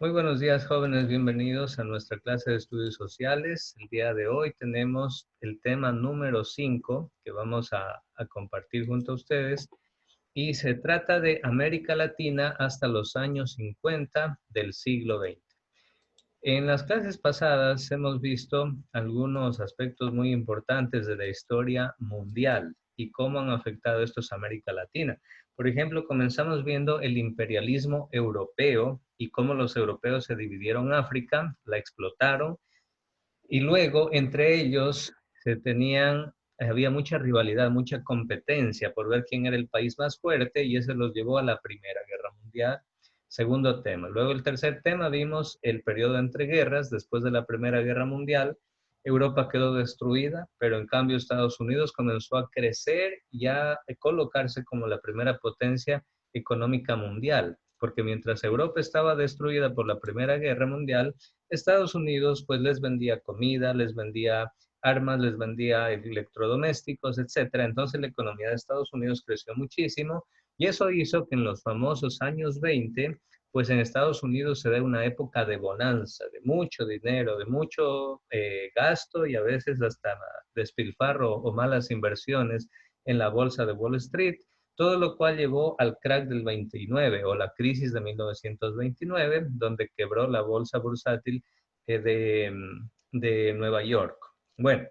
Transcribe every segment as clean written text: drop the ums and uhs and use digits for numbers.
Muy buenos días, jóvenes. Bienvenidos a nuestra clase de estudios sociales. El día de hoy tenemos el tema número 5 que vamos a compartir junto a ustedes y se trata de América Latina hasta los años 50 del siglo XX. En las clases pasadas hemos visto algunos aspectos muy importantes de la historia mundial y cómo han afectado estos a América Latina. Por ejemplo, comenzamos viendo el imperialismo europeo y cómo los europeos se dividieron África, la explotaron y luego entre ellos había mucha rivalidad, mucha competencia por ver quién era el país más fuerte y eso los llevó a la Primera Guerra Mundial. Segundo tema. Luego el tercer tema vimos el periodo entre guerras. Después de la Primera Guerra Mundial, Europa quedó destruida, pero en cambio Estados Unidos comenzó a crecer y a colocarse como la primera potencia económica mundial, porque mientras Europa estaba destruida por la Primera Guerra Mundial, Estados Unidos pues les vendía comida, les vendía armas, les vendía electrodomésticos, etcétera. Entonces la economía de Estados Unidos creció muchísimo y eso hizo que en los famosos años 20, pues en Estados Unidos se dé una época de bonanza, de mucho dinero, de mucho gasto y a veces hasta despilfarro o malas inversiones en la bolsa de Wall Street, todo lo cual llevó al crack del 29 o la crisis de 1929, donde quebró la bolsa bursátil de Nueva York. Bueno,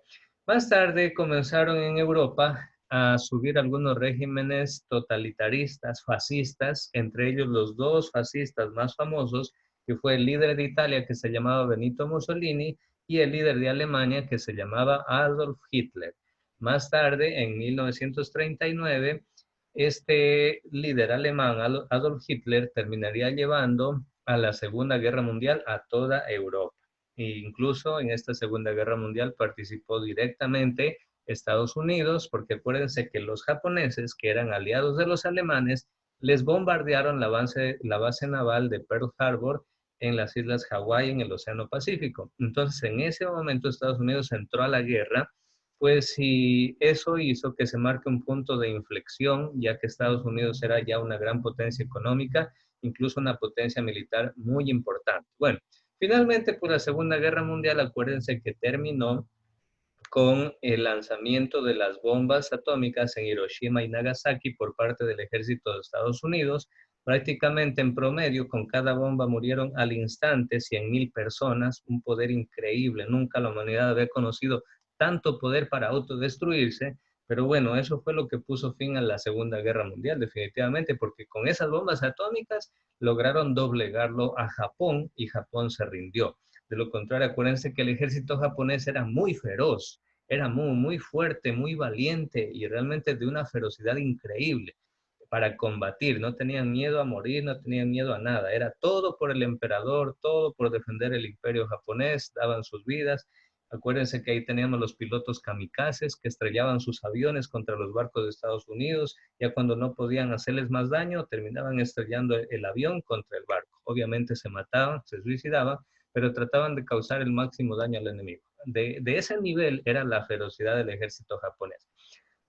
más tarde comenzaron en Europa a subir algunos regímenes totalitaristas, fascistas, entre ellos los dos fascistas más famosos, que fue el líder de Italia que se llamaba Benito Mussolini y el líder de Alemania que se llamaba Adolf Hitler. Más tarde, en 1939, este líder alemán, Adolf Hitler, terminaría llevando a la Segunda Guerra Mundial a toda Europa. E incluso en esta Segunda Guerra Mundial participó directamente Estados Unidos, porque acuérdense que los japoneses, que eran aliados de los alemanes, les bombardearon la base naval de Pearl Harbor en las islas Hawái en el Océano Pacífico. Entonces, en ese momento Estados Unidos entró a la guerra, pues sí, eso hizo que se marque un punto de inflexión, ya que Estados Unidos era ya una gran potencia económica, incluso una potencia militar muy importante. Bueno, finalmente, pues la Segunda Guerra Mundial, acuérdense que terminó con el lanzamiento de las bombas atómicas en Hiroshima y Nagasaki por parte del ejército de Estados Unidos. Prácticamente en promedio, con cada bomba murieron al instante 100,000 personas, un poder increíble. Nunca la humanidad había conocido tanto poder para autodestruirse, pero bueno, eso fue lo que puso fin a la Segunda Guerra Mundial, definitivamente, porque con esas bombas atómicas lograron doblegarlo a Japón y Japón se rindió. De lo contrario, acuérdense que el ejército japonés era muy feroz, era muy fuerte, muy valiente y realmente de una ferocidad increíble para combatir. No tenían miedo a morir, no tenían miedo a nada. Era todo por el emperador, todo por defender el imperio japonés, daban sus vidas. Acuérdense que ahí teníamos los pilotos kamikazes que estrellaban sus aviones contra los barcos de Estados Unidos. Ya cuando no podían hacerles más daño, terminaban estrellando el avión contra el barco. Obviamente se mataban, se suicidaban, pero trataban de causar el máximo daño al enemigo. De ese nivel era la ferocidad del ejército japonés.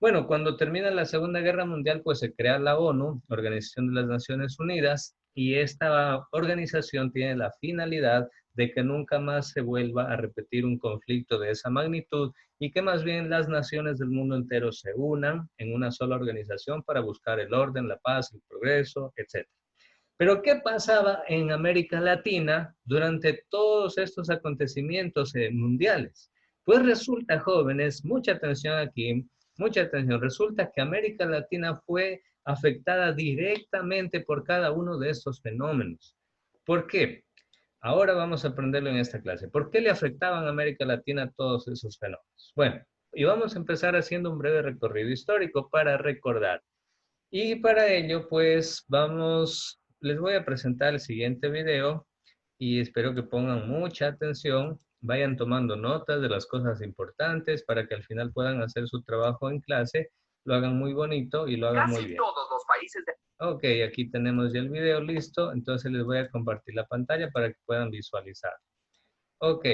Bueno, cuando termina la Segunda Guerra Mundial, pues se crea la ONU, Organización de las Naciones Unidas, y esta organización tiene la finalidad de que nunca más se vuelva a repetir un conflicto de esa magnitud y que más bien las naciones del mundo entero se unan en una sola organización para buscar el orden, la paz, el progreso, etc. Pero ¿qué pasaba en América Latina durante todos estos acontecimientos mundiales? Pues resulta, jóvenes, mucha atención aquí, mucha atención, resulta que América Latina fue afectada directamente por cada uno de estos fenómenos. ¿Por qué? Ahora vamos a aprenderlo en esta clase. ¿Por qué le afectaban a América Latina todos esos fenómenos? Bueno, y vamos a empezar haciendo un breve recorrido histórico para recordar. Y para ello, pues les voy a presentar el siguiente video y espero que pongan mucha atención, vayan tomando notas de las cosas importantes para que al final puedan hacer su trabajo en clase, lo hagan muy bonito y lo hagan muy bien. Todos los países de... Ok, aquí tenemos ya el video listo, entonces les voy a compartir la pantalla para que puedan visualizar. Ok,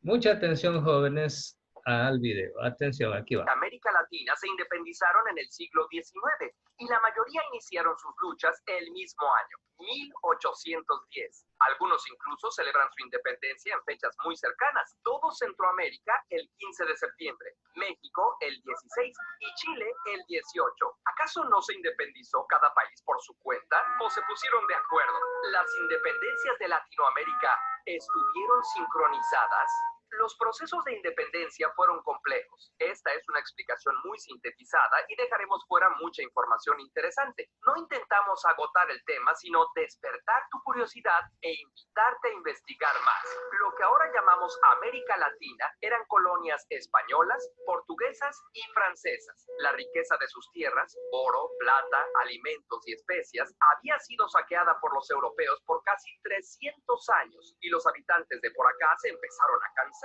mucha atención jóvenes, al video. Atención, aquí va. América Latina se independizaron en el siglo XIX y la mayoría iniciaron sus luchas el mismo año, 1810. Algunos incluso celebran su independencia en fechas muy cercanas. Todo Centroamérica el 15 de septiembre, México el 16 y Chile el 18. ¿Acaso no se independizó cada país por su cuenta o se pusieron de acuerdo? ¿Las independencias de Latinoamérica estuvieron sincronizadas? Los procesos de independencia fueron complejos. Esta es una explicación muy sintetizada y dejaremos fuera mucha información interesante. No intentamos agotar el tema, sino despertar tu curiosidad e invitarte a investigar más. Lo que ahora llamamos América Latina eran colonias españolas, portuguesas y francesas. La riqueza de sus tierras, oro, plata, alimentos y especias, había sido saqueada por los europeos por casi 300 años y los habitantes de por acá se empezaron a cansar.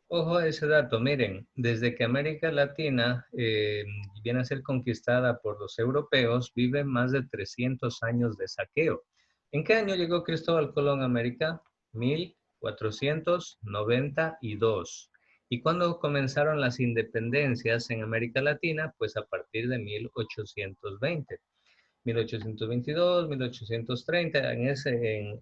Ojo a ese dato, miren, desde que América Latina viene a ser conquistada por los europeos, vive más de 300 años de saqueo. ¿En qué año llegó Cristóbal Colón a América? 1492. ¿Y cuándo comenzaron las independencias en América Latina? Pues a partir de 1820. 1822, 1830, en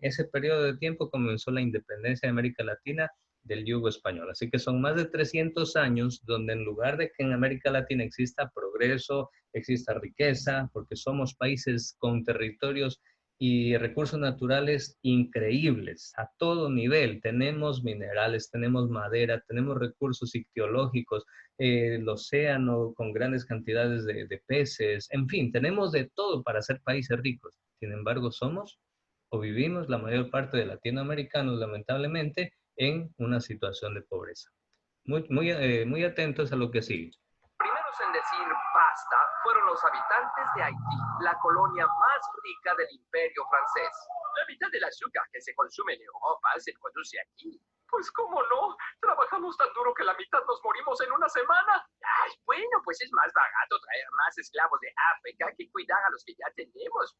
ese periodo de tiempo comenzó la independencia de América Latina del yugo español. Así que son más de 300 años donde en lugar de que en América Latina exista progreso, exista riqueza, porque somos países con territorios y recursos naturales increíbles a todo nivel. Tenemos minerales, tenemos madera, tenemos recursos ictiológicos, el océano con grandes cantidades de peces, en fin, tenemos de todo para ser países ricos. Sin embargo, somos o vivimos la mayor parte de latinoamericanos, lamentablemente, en una situación de pobreza. Muy atentos a lo que sigue. Primeros en decir basta fueron los habitantes de Haití, la colonia más rica del Imperio francés. La mitad del azúcar que se consume en Europa se produce aquí. Pues cómo no, trabajamos tan duro que la mitad nos morimos en una semana. Ay, bueno, pues es más barato traer más esclavos de África que cuidar a los que ya tenemos.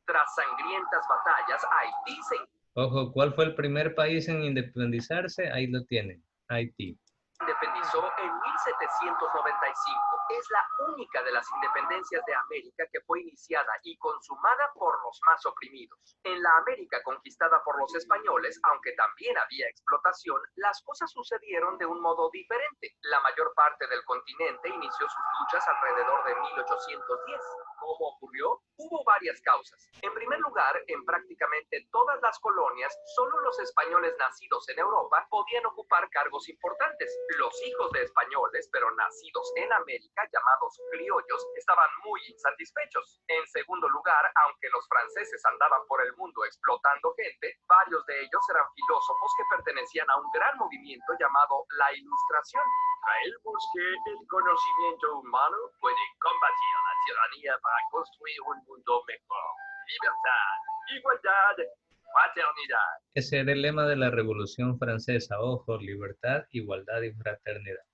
Tras sangrientas batallas, Haití se... Ojo, ¿cuál fue el primer país en independizarse? Ahí lo tienen, Haití. Independizó en 1795. Es la única de las independencias de América que fue iniciada y consumada por los más oprimidos. En la América conquistada por los españoles, aunque también había explotación, las cosas sucedieron de un modo diferente. La mayor parte del continente inició sus luchas alrededor de 1810. ¿Cómo ocurrió? Hubo varias causas. En primer lugar, en prácticamente todas las colonias, solo los españoles nacidos en Europa podían ocupar cargos importantes. Los hijos de españoles, pero nacidos en América, llamados criollos, estaban muy insatisfechos. En segundo lugar, aunque los franceses andaban por el mundo explotando gente, varios de ellos eran filósofos que pertenecían a un gran movimiento llamado la Ilustración. Creemos que el conocimiento humano puede combatir la tiranía para construir un mundo mejor. Libertad, igualdad, fraternidad. Ese era el lema de la Revolución Francesa. Ojo, libertad, igualdad y fraternidad.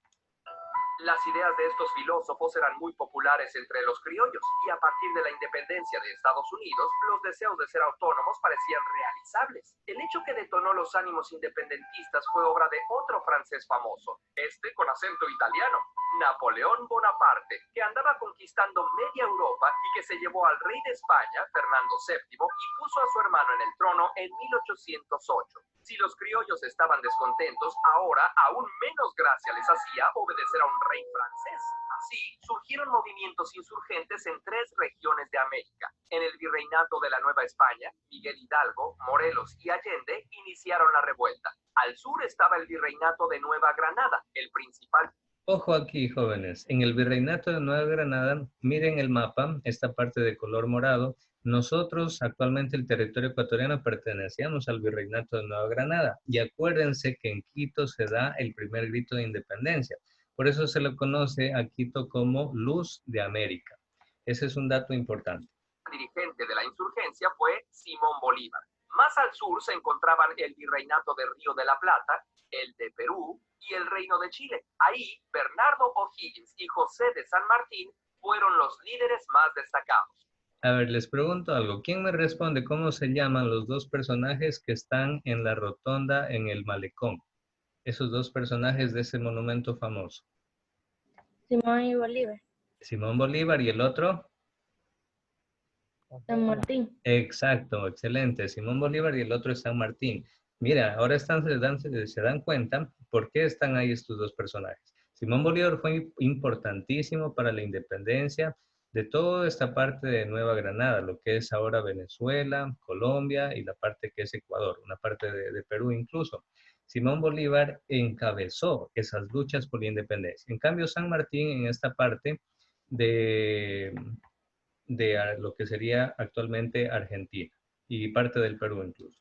Las ideas de estos filósofos eran muy populares entre los criollos y a partir de la independencia de Estados Unidos, los deseos de ser autónomos parecían realizables. El hecho que detonó los ánimos independentistas fue obra de otro francés famoso, este con acento italiano, Napoleón Bonaparte, que andaba conquistando media Europa y que se llevó al rey de España, Fernando VII, y puso a su hermano en el trono en 1808. Si los criollos estaban descontentos, ahora aún menos gracia les hacía obedecer a un rey francés. Así, surgieron movimientos insurgentes en 3 regiones de América. En el virreinato de la Nueva España, Miguel Hidalgo, Morelos y Allende iniciaron la revuelta. Al sur estaba el virreinato de Nueva Granada, el principal... Ojo aquí, jóvenes. En el virreinato de Nueva Granada, miren el mapa, esta parte de color morado. Nosotros, actualmente el territorio ecuatoriano, pertenecíamos al virreinato de Nueva Granada. Y acuérdense que en Quito se da el primer grito de independencia. Por eso se le conoce a Quito como Luz de América. Ese es un dato importante. El dirigente de la insurgencia fue Simón Bolívar. Más al sur se encontraban el virreinato de Río de la Plata, el de Perú y el Reino de Chile. Ahí, Bernardo O'Higgins y José de San Martín fueron los líderes más destacados. A ver, les pregunto algo. ¿Quién me responde cómo se llaman los 2 personajes que están en la rotonda en el malecón? esos dos personajes de ese monumento famoso? Simón y Bolívar. Simón Bolívar y el otro. San Martín. Exacto, excelente. Simón Bolívar y el otro es San Martín. Mira, ahora se dan cuenta por qué están ahí estos dos personajes. Simón Bolívar fue importantísimo para la independencia de toda esta parte de Nueva Granada, lo que es ahora Venezuela, Colombia y la parte que es Ecuador, una parte de Perú incluso. Simón Bolívar encabezó esas luchas por la independencia. En cambio, San Martín en esta parte de lo que sería actualmente Argentina y parte del Perú incluso.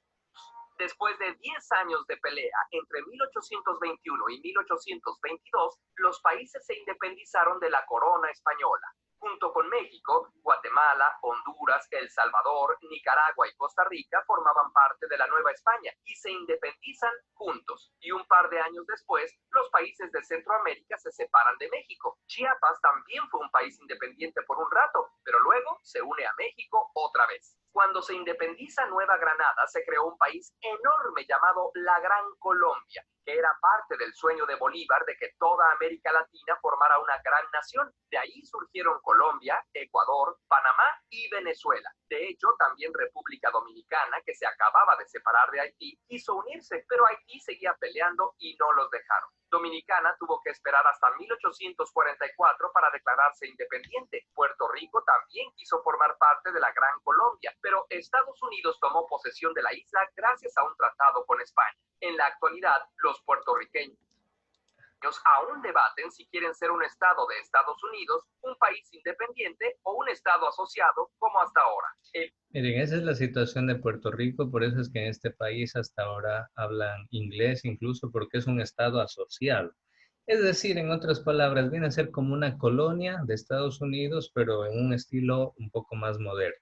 Después de 10 años de pelea entre 1821 y 1822, los países se independizaron de la corona española. Junto con México, Guatemala, Honduras, El Salvador, Nicaragua y Costa Rica formaban parte de la Nueva España y se independizan juntos. Y un par de años después, los países de Centroamérica se separan de México. Chiapas también fue un país independiente por un rato, pero luego se une a México otra vez. Cuando se independiza Nueva Granada, se creó un país enorme llamado la Gran Colombia, que era parte del sueño de Bolívar de que toda América Latina formara una gran nación. De ahí surgieron Colombia, Ecuador, Panamá y Venezuela. De hecho, también República Dominicana, que se acababa de separar de Haití, quiso unirse, pero Haití seguía peleando y no los dejaron. Dominicana tuvo que esperar hasta 1844 para declararse independiente. Puerto Rico también quiso formar parte de la Gran Colombia, pero Estados Unidos tomó posesión de la isla gracias a un tratado con España. En la actualidad, los puertorriqueños aún debaten si quieren ser un estado de Estados Unidos, un país independiente o un estado asociado como hasta ahora. Miren, esa es la situación de Puerto Rico, por eso es que en este país hasta ahora hablan inglés, incluso porque es un estado asociado. Es decir, en otras palabras, viene a ser como una colonia de Estados Unidos, pero en un estilo un poco más moderno.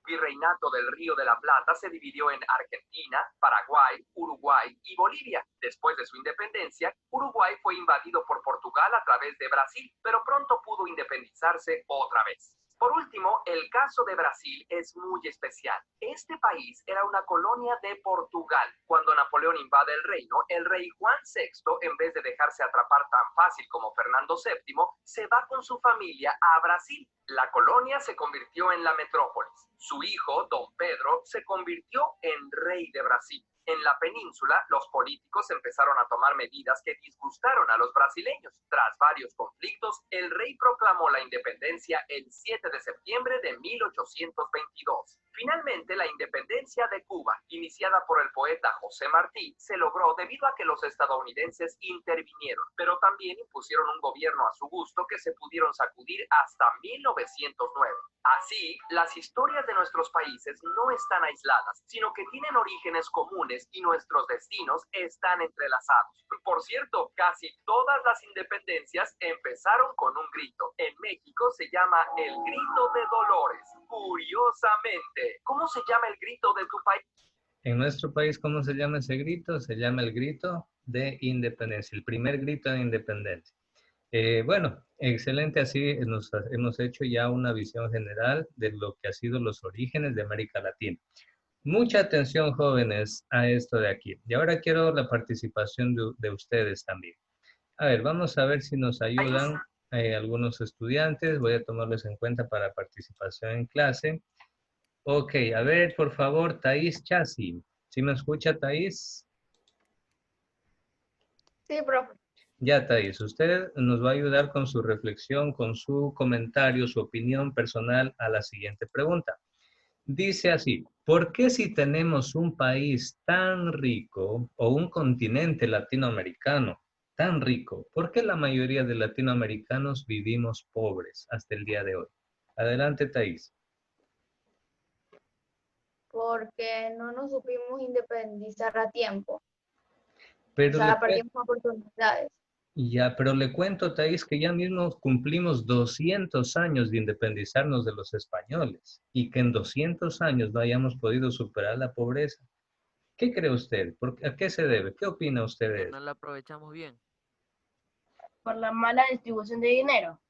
Virreinato del Río de la Plata se dividió en Argentina, Paraguay, Uruguay y Bolivia. Después de su independencia, Uruguay fue invadido por Portugal a través de Brasil, pero pronto pudo independizarse otra vez. Por último, el caso de Brasil es muy especial. Este país era una colonia de Portugal. Cuando Napoleón invade el reino, el rey Juan VI, en vez de dejarse atrapar tan fácil como Fernando VII, se va con su familia a Brasil. La colonia se convirtió en la metrópolis. Su hijo, don Pedro, se convirtió en rey de Brasil. En la península, los políticos empezaron a tomar medidas que disgustaron a los brasileños. Tras varios conflictos, el rey proclamó la independencia el 7 de septiembre de 1822. Finalmente, la independencia de Cuba, iniciada por el poeta José Martí, se logró debido a que los estadounidenses intervinieron, pero también impusieron un gobierno a su gusto que se pudieron sacudir hasta 1909. Así, las historias de nuestros países no están aisladas, sino que tienen orígenes comunes y nuestros destinos están entrelazados. Por cierto, casi todas las independencias empezaron con un grito. En México se llama el grito de Dolores. Curiosamente, ¿cómo se llama el grito de tu país? En nuestro país, ¿cómo se llama ese grito? Se llama el grito de independencia, el primer grito de independencia. Bueno, excelente, así nos hemos hecho ya una visión general de lo que ha sido los orígenes de América Latina. Mucha atención, jóvenes, a esto de aquí. Y ahora quiero la participación de ustedes también. A ver, vamos a ver si nos ayudan algunos estudiantes. Voy a tomarlos en cuenta para participación en clase. Ok, a ver, por favor, Thais Chasi. ¿Sí me escucha, Thais? Sí, profe. Ya, Thais, usted nos va a ayudar con su reflexión, con su comentario, su opinión personal a la siguiente pregunta. Dice así, ¿por qué si tenemos un país tan rico o un continente latinoamericano tan rico, por qué la mayoría de latinoamericanos vivimos pobres hasta el día de hoy? Adelante, Thais. Porque no nos supimos independizar a tiempo. Pero O sea, perdimos oportunidades. ya, pero le cuento, Thais, que ya mismo cumplimos 200 años de independizarnos de los españoles y que en 200 años no hayamos podido superar la pobreza. ¿Qué cree usted? ¿A qué se debe? ¿Qué opina usted de Que eso? no la aprovechamos bien. Por la mala distribución de dinero.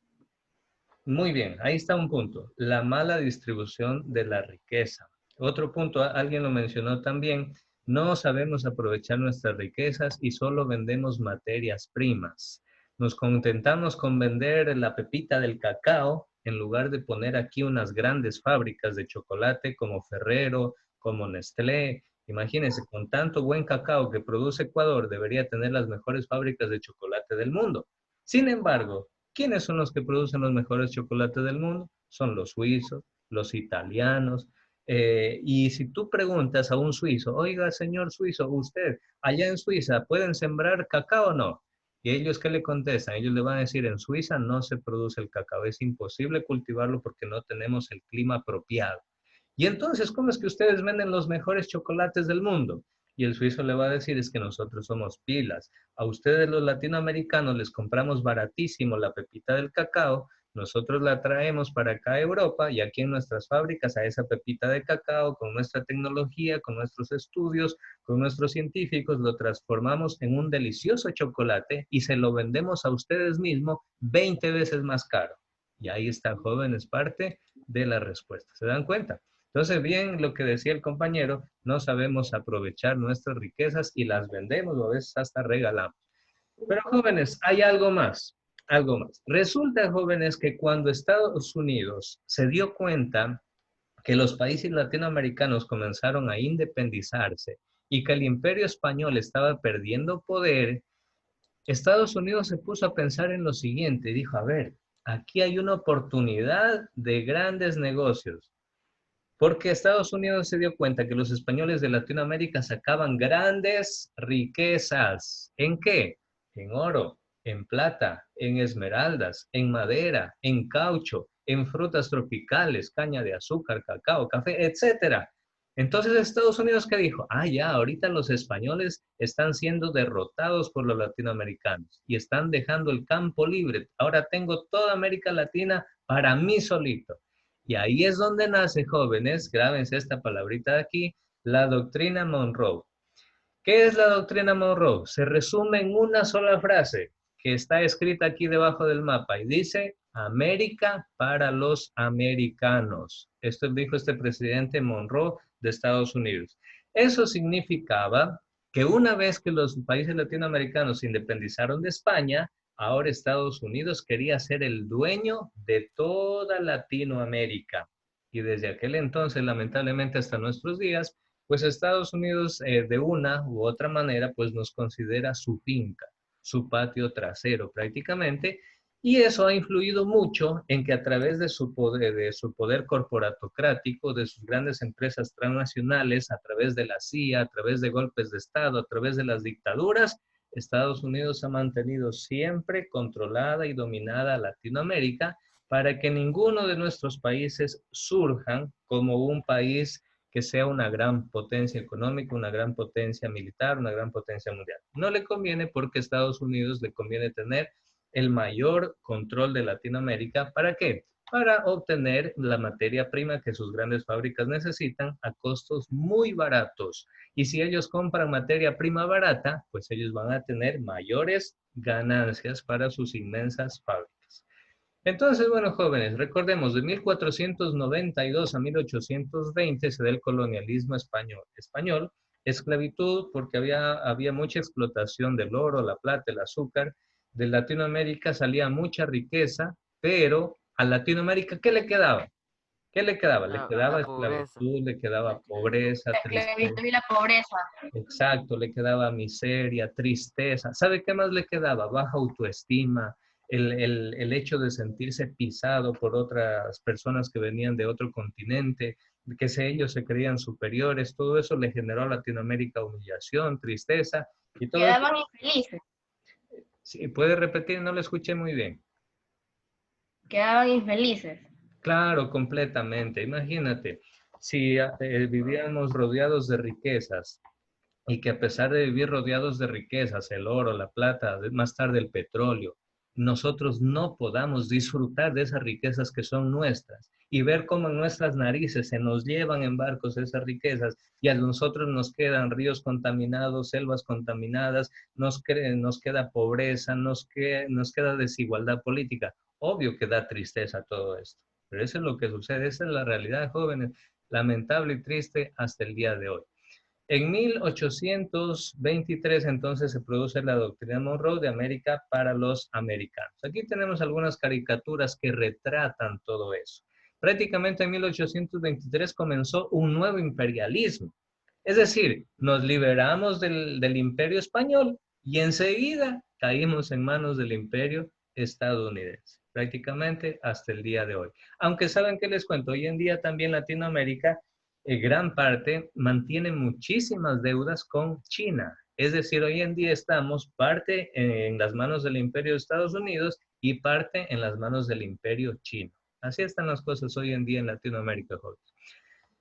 Muy bien, ahí está un punto. La mala distribución de la riqueza. Otro punto, alguien lo mencionó también, No sabemos aprovechar nuestras riquezas y solo vendemos materias primas. Nos contentamos con vender la pepita del cacao en lugar de poner aquí unas grandes fábricas de chocolate como Ferrero, como Nestlé. Imagínense, con tanto buen cacao que produce Ecuador, debería tener las mejores fábricas de chocolate del mundo. Sin embargo, ¿quiénes son los que producen los mejores chocolates del mundo? Son los suizos, los italianos, y si tú preguntas a un suizo, oiga, señor suizo, usted, allá en Suiza, ¿pueden sembrar cacao o no? Y ellos, ¿qué le contestan? Ellos le van a decir, en Suiza no se produce el cacao, es imposible cultivarlo porque no tenemos el clima apropiado. Y entonces, ¿cómo es que ustedes venden los mejores chocolates del mundo? Y el suizo le va a decir, es que nosotros somos pilas. A ustedes los latinoamericanos les compramos baratísimo la pepita del cacao, nosotros la traemos para acá a Europa y aquí en nuestras fábricas a esa pepita de cacao, con nuestra tecnología, con nuestros estudios, con nuestros científicos, lo transformamos en un delicioso chocolate y se lo vendemos a ustedes mismos 20 veces más caro. Y ahí está, jóvenes, parte de la respuesta. ¿Se dan cuenta? Entonces, bien lo que decía el compañero, no sabemos aprovechar nuestras riquezas y las vendemos o a veces hasta regalamos. Pero jóvenes, hay algo más, algo más. Resulta, jóvenes, que cuando Estados Unidos se dio cuenta que los países latinoamericanos comenzaron a independizarse y que el imperio español estaba perdiendo poder, Estados Unidos se puso a pensar en lo siguiente, dijo, a ver, aquí hay una oportunidad de grandes negocios. Porque Estados Unidos se dio cuenta que los españoles de Latinoamérica sacaban grandes riquezas. ¿En qué? En oro, en plata, en esmeraldas, en madera, en caucho, en frutas tropicales, caña de azúcar, cacao, café, etcétera. Entonces Estados Unidos, ¿qué dijo? Ah, ya, ahorita los españoles están siendo derrotados por los latinoamericanos y están dejando el campo libre. Ahora tengo toda América Latina para mí solito. Y ahí es donde nace, jóvenes, grábense esta palabrita de aquí, la doctrina Monroe. ¿Qué es la doctrina Monroe? Se resume en una sola frase que está escrita aquí debajo del mapa y dice, América para los americanos. Esto dijo este presidente Monroe de Estados Unidos. Eso significaba que una vez que los países latinoamericanos se independizaron de España, ahora Estados Unidos quería ser el dueño de toda Latinoamérica. Y desde aquel entonces, lamentablemente hasta nuestros días, pues Estados Unidos de una u otra manera pues nos considera su finca, su patio trasero prácticamente, y eso ha influido mucho en que a través de su poder corporatocrático, de sus grandes empresas transnacionales, a través de la CIA, a través de golpes de Estado, a través de las dictaduras, Estados Unidos ha mantenido siempre controlada y dominada a Latinoamérica para que ninguno de nuestros países surjan como un país que sea una gran potencia económica, una gran potencia militar, una gran potencia mundial. No le conviene porque a Estados Unidos le conviene tener el mayor control de Latinoamérica. ¿Para qué? Para obtener la materia prima que sus grandes fábricas necesitan a costos muy baratos. Y si ellos compran materia prima barata, pues ellos van a tener mayores ganancias para sus inmensas fábricas. Entonces, bueno, jóvenes, recordemos, de 1492 a 1820 se da el colonialismo español, esclavitud porque había mucha explotación del oro, la plata, el azúcar. De Latinoamérica salía mucha riqueza, pero a Latinoamérica, ¿qué le quedaba? ¿Qué le quedaba? Le La quedaba pobreza, esclavitud, le la quedaba esclavitud. pobreza, La tristeza. esclavitud y la pobreza. Exacto, le quedaba miseria, tristeza. ¿Sabe qué más le quedaba? Baja autoestima, el hecho de sentirse pisado por otras personas que venían de otro continente, que ellos se creían superiores, todo eso le generó a Latinoamérica humillación, tristeza y todo eso. Quedaban infelices. Sí, puede repetir, no lo escuché muy bien. Quedaban infelices. Claro, completamente. Imagínate, si viviéramos rodeados de riquezas, y que a pesar de vivir rodeados de riquezas, el oro, la plata, más tarde el petróleo, nosotros no podamos disfrutar de esas riquezas que son nuestras y ver cómo en nuestras narices se nos llevan en barcos esas riquezas y a nosotros nos quedan ríos contaminados, selvas contaminadas, nos queda pobreza, nos queda desigualdad política. Obvio que da tristeza todo esto, pero eso es lo que sucede, esa es la realidad, jóvenes, lamentable y triste hasta el día de hoy. En 1823 entonces se produce la doctrina Monroe de América para los americanos. Aquí tenemos algunas caricaturas que retratan todo eso. Prácticamente en 1823 comenzó un nuevo imperialismo. Es decir, nos liberamos del imperio español y enseguida caímos en manos del imperio estadounidense, prácticamente hasta el día de hoy. Aunque saben que les cuento, hoy en día también Latinoamérica gran parte mantiene muchísimas deudas con China. Es decir, hoy en día estamos parte en las manos del imperio de Estados Unidos y parte en las manos del imperio chino. Así están las cosas hoy en día en Latinoamérica, jóvenes.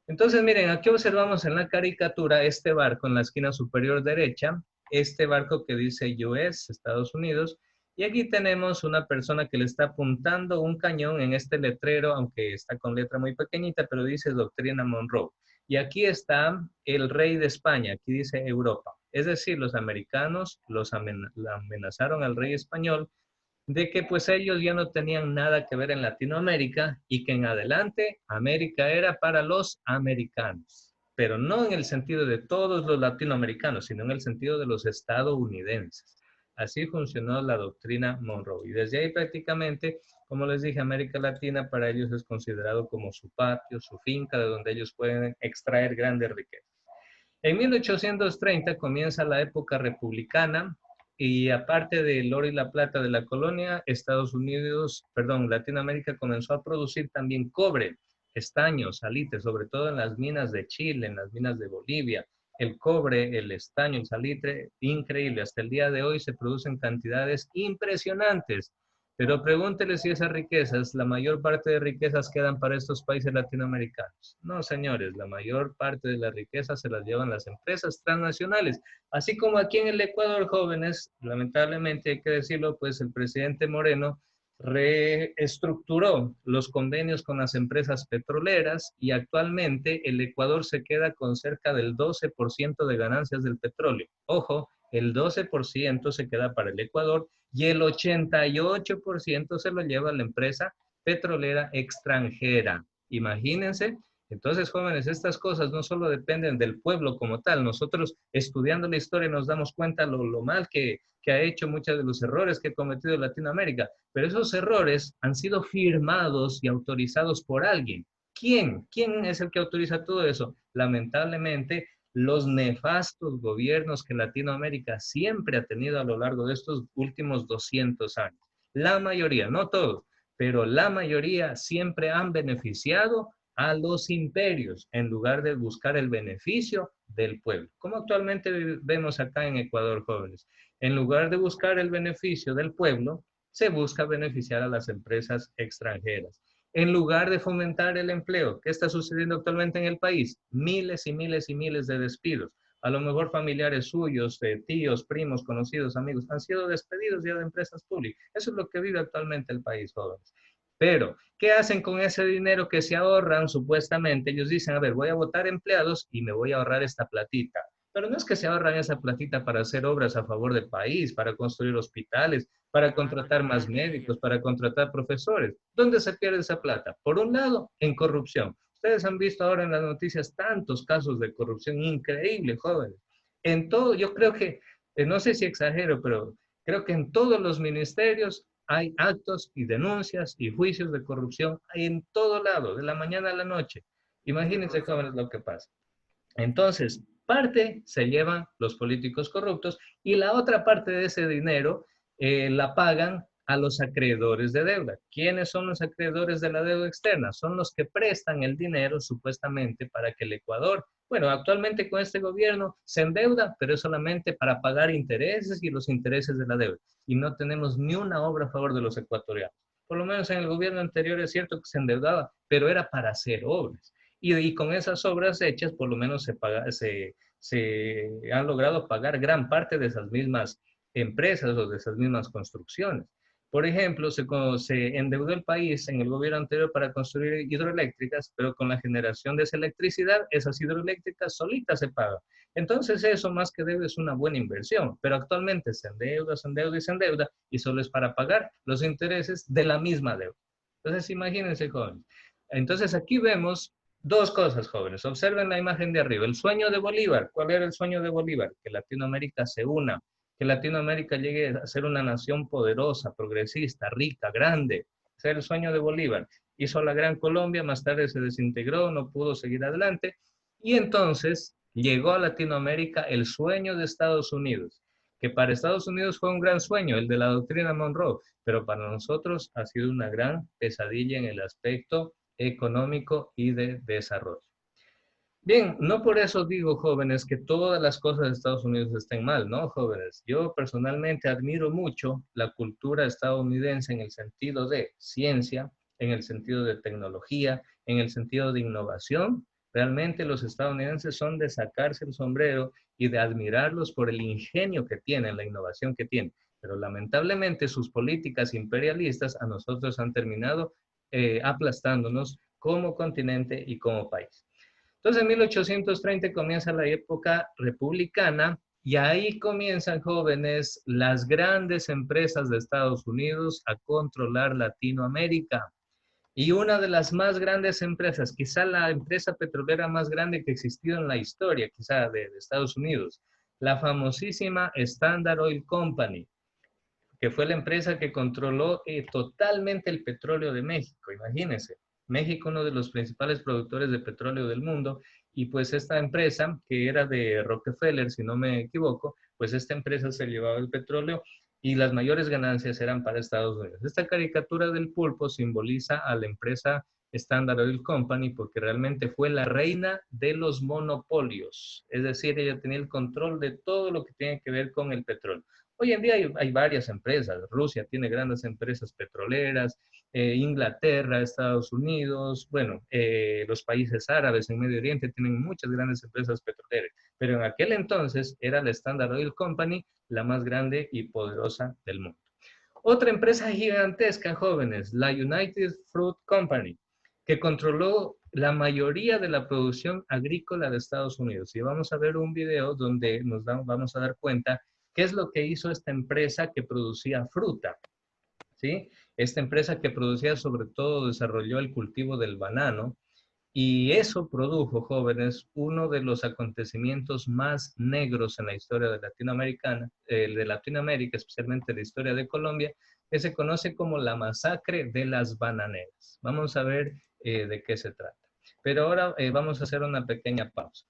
Entonces, miren, aquí observamos en la caricatura este barco en la esquina superior derecha, este barco que dice US, Estados Unidos, y aquí tenemos una persona que le está apuntando un cañón en este letrero, aunque está con letra muy pequeñita, pero dice Doctrina Monroe. Y aquí está el rey de España, aquí dice Europa. Es decir, los americanos amenazaron al rey español de que pues ellos ya no tenían nada que ver en Latinoamérica y que en adelante América era para los americanos, pero no en el sentido de todos los latinoamericanos, sino en el sentido de los estadounidenses. Así funcionó la doctrina Monroe. Y desde ahí prácticamente, como les dije, América Latina para ellos es considerado como su patio, su finca, de donde ellos pueden extraer grandes riquezas. En 1830 comienza la época republicana y aparte del oro y la plata de la colonia, Latinoamérica comenzó a producir también cobre, estaño, salitre, sobre todo en las minas de Chile, en las minas de Bolivia. El cobre, el estaño, el salitre, increíble. Hasta el día de hoy se producen cantidades impresionantes. Pero pregúntele si esas riquezas, la mayor parte de riquezas quedan para estos países latinoamericanos. No, señores, la mayor parte de las riquezas se las llevan las empresas transnacionales. Así como aquí en el Ecuador, jóvenes, lamentablemente hay que decirlo, pues el presidente Moreno reestructuró los convenios con las empresas petroleras y actualmente el Ecuador se queda con cerca del 12% de ganancias del petróleo. Ojo, el 12% se queda para el Ecuador y el 88% se lo lleva la empresa petrolera extranjera. Imagínense. Entonces, jóvenes, estas cosas no solo dependen del pueblo como tal. Nosotros estudiando la historia nos damos cuenta lo mal que ha hecho, muchos de los errores que ha cometido Latinoamérica, pero esos errores han sido firmados y autorizados por alguien. ¿Quién? ¿Quién es el que autoriza todo eso? Lamentablemente, los nefastos gobiernos que Latinoamérica siempre ha tenido a lo largo de estos últimos 200 años. La mayoría, no todos, pero la mayoría siempre han beneficiado a los imperios en lugar de buscar el beneficio del pueblo. Como actualmente vemos acá en Ecuador, jóvenes. En lugar de buscar el beneficio del pueblo, se busca beneficiar a las empresas extranjeras. En lugar de fomentar el empleo, ¿qué está sucediendo actualmente en el país? Miles y miles y miles de despidos. A lo mejor familiares suyos, tíos, primos, conocidos, amigos, han sido despedidos ya de empresas públicas. Eso es lo que vive actualmente el país, jóvenes. Pero, ¿qué hacen con ese dinero que se ahorran supuestamente? Ellos dicen, a ver, voy a votar empleados y me voy a ahorrar esta platita. Pero no es que se ahorran esa platita para hacer obras a favor del país, para construir hospitales, para contratar más médicos, para contratar profesores. ¿Dónde se pierde esa plata? Por un lado, en corrupción. Ustedes han visto ahora en las noticias tantos casos de corrupción increíbles, jóvenes. En todo, yo creo que, no sé si exagero, pero creo que en todos los ministerios hay actos y denuncias y juicios de corrupción en todo lado, de la mañana a la noche. Imagínense, jóvenes, lo que pasa. Entonces, parte se llevan los políticos corruptos y la otra parte de ese dinero la pagan a los acreedores de deuda. ¿Quiénes son los acreedores de la deuda externa? Son los que prestan el dinero supuestamente para que el Ecuador, bueno, actualmente con este gobierno se endeuda, pero es solamente para pagar intereses y los intereses de la deuda. Y no tenemos ni una obra a favor de los ecuatorianos. Por lo menos en el gobierno anterior es cierto que se endeudaba, pero era para hacer obras. Y con esas obras hechas, por lo menos se han logrado pagar gran parte de esas mismas empresas o de esas mismas construcciones. Por ejemplo, se endeudó el país en el gobierno anterior para construir hidroeléctricas, pero con la generación de esa electricidad, esas hidroeléctricas solitas se pagan. Entonces eso más que deuda es una buena inversión, pero actualmente se endeuda, se endeuda y se endeuda y solo es para pagar los intereses de la misma deuda. Entonces imagínense, jóvenes. Entonces aquí vemos Dos cosas, jóvenes. Observen la imagen de arriba. El sueño de Bolívar. ¿Cuál era el sueño de Bolívar? Que Latinoamérica se una, que Latinoamérica llegue a ser una nación poderosa, progresista, rica, grande. Ese era el sueño de Bolívar. Hizo la Gran Colombia, más tarde se desintegró, no pudo seguir adelante. Y entonces llegó a Latinoamérica el sueño de Estados Unidos, que para Estados Unidos fue un gran sueño, el de la doctrina Monroe, pero para nosotros ha sido una gran pesadilla en el aspecto económico y de desarrollo. Bien, no por eso digo, jóvenes, que todas las cosas de Estados Unidos estén mal, ¿no, jóvenes? Yo personalmente admiro mucho la cultura estadounidense en el sentido de ciencia, en el sentido de tecnología, en el sentido de innovación. Realmente los estadounidenses son de sacarse el sombrero y de admirarlos por el ingenio que tienen, la innovación que tienen. Pero lamentablemente sus políticas imperialistas a nosotros han terminado aplastándonos como continente y como país. Entonces, en 1830 comienza la época republicana y ahí comienzan, jóvenes, las grandes empresas de Estados Unidos a controlar Latinoamérica. Y una de las más grandes empresas, quizá la empresa petrolera más grande que ha existido en la historia, quizá de Estados Unidos, la famosísima Standard Oil Company, que fue la empresa que controló totalmente el petróleo de México, imagínense. México, uno de los principales productores de petróleo del mundo, y pues esta empresa, que era de Rockefeller, si no me equivoco, pues esta empresa se llevaba el petróleo y las mayores ganancias eran para Estados Unidos. Esta caricatura del pulpo simboliza a la empresa Standard Oil Company porque realmente fue la reina de los monopolios, es decir, ella tenía el control de todo lo que tiene que ver con el petróleo. Hoy en día hay varias empresas. Rusia tiene grandes empresas petroleras, Inglaterra, Estados Unidos, bueno, los países árabes en Medio Oriente tienen muchas grandes empresas petroleras, pero en aquel entonces era la Standard Oil Company la más grande y poderosa del mundo. Otra empresa gigantesca, jóvenes, la United Fruit Company, que controló la mayoría de la producción agrícola de Estados Unidos. Y vamos a ver un video donde vamos a dar cuenta qué es lo que hizo esta empresa que producía fruta, ¿sí? Esta empresa que producía, sobre todo, desarrolló el cultivo del banano, y eso produjo, jóvenes, uno de los acontecimientos más negros en la historia de Latinoamérica, especialmente la historia de Colombia, que se conoce como la masacre de las bananeras. Vamos a ver de qué se trata. Pero ahora vamos a hacer una pequeña pausa.